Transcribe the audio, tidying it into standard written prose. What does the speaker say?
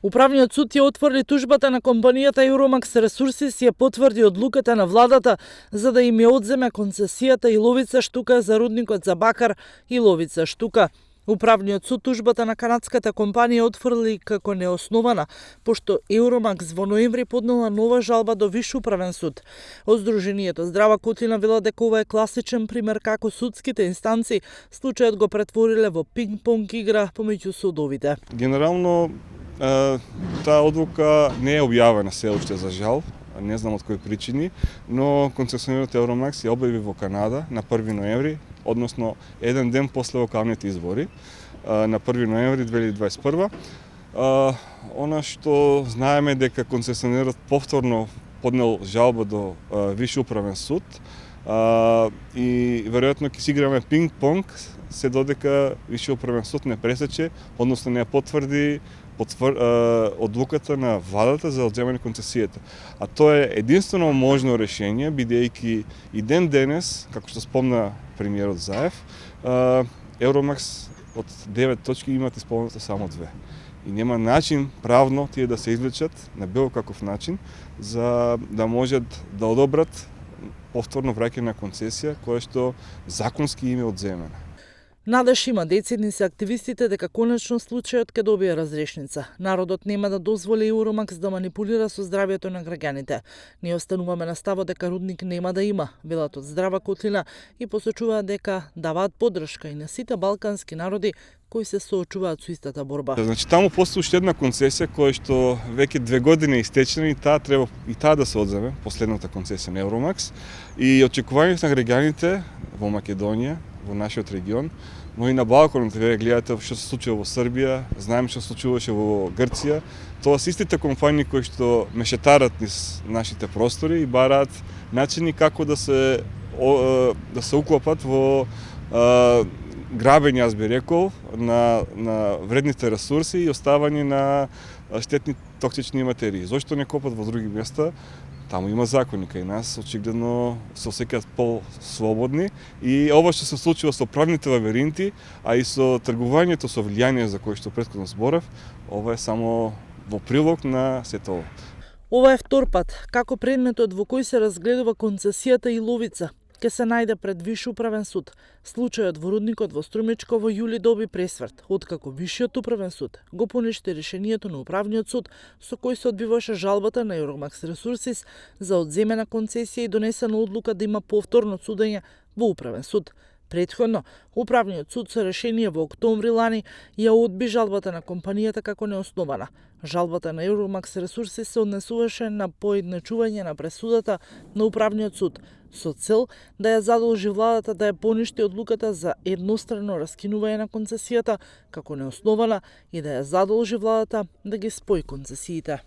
Управниот суд ја отврди тужбата на компанијата Euromax Resources и ја потврди одлуката на владата за да им ја одземе концесијата Иловица штука за рудникот за бакар Иловица штука. Управниот суд тужбата на канадската компанија отфрли како неоснована, пошто Euromax во ноември поднела нова жалба до Виш управен суд. Од Сдруженијето Здрава Котлина вела дека ова е класичен пример како судските инстанции случајот го претвориле во пинг-понг игра помеѓу судовите. Генерално таа одлука не е објавена се уште за жал, не знам од кои причини, но концесионерот Euromax ја објави во Канада на 1 ноември, односно еден ден после локалните избори, на 1 ноември 2021. Она што знаеме дека концесионерот повторно поднел жалба до Виш управен суд и веројатно ќе си играме пинг-понг, се додека Виш управен суд не пресече, односно не ја потврди одлуката на владата за одземање концесијата. А тоа е единствено можно решение, бидејќи и ден денес, како што спомна премиерот Заев, Euromax од 9 точки имат исполнето само 2. И нема начин правно тие да се извлечат на било каков начин за да можат да одобрат повторно враќање на концесија која што законски им е одземена. Надеж има децидници активистите дека конечно случајот ќе добие разрешница. Народот нема да дозволи Euromax да манипулира со здравјето на граѓаните. Ние остануваме на ставот дека рудник нема да има, велат од Здрава Котлина и посочуваат дека даваат поддршка и на сите балкански народи кои се соочуваат со истата борба. Значи таму постои уште една концесија која што веќе 2 години е истечена и таа треба и таа да се одземе, последната концесија на Euromax, и очекувањето на граѓаните во Македонија, во нашиот регион, но и на Балканот, вие гледате што се случува во Србија, знаеме што се случуваше во Грција, тоа се истите компании кои што мешетарат низ нашите простори и бараат начини како да се уклопат во грабење, јас би рекол, на вредните ресурси и оставање на штетни токсични материи. Зошто не копат во други места? Таму има законика и нас очигледно се осеќаат по-слободни и ова што се случува со правните лабиринти, а и со тргувањето со влијание за кој што претходно зборев, ова е само во прилог на сето ова. Ова е втор пат како предметот во кој се разгледува концесијата Иловица ќе се најде пред Виш управен суд. Случајот во рудникот во Струмичко во јули доби пресврт, откако Вишиот управен суд го поништи решението на управниот суд со кој се одбиваше жалбата на Euromax Resources за одземена концесија и донесена одлука да има повторно судење во управен суд. Претходно, управниот суд со решение во октомври лани ја одби жалбата на компанијата како неоснована. Жалбата на Euromax Resources се однесуваше на поедначување на пресудата на управниот суд со цел да ја задолжи владата да ја поништи одлуката за еднострано раскинување на концесијата како неоснована и да ја задолжи владата да ги спои концесиите.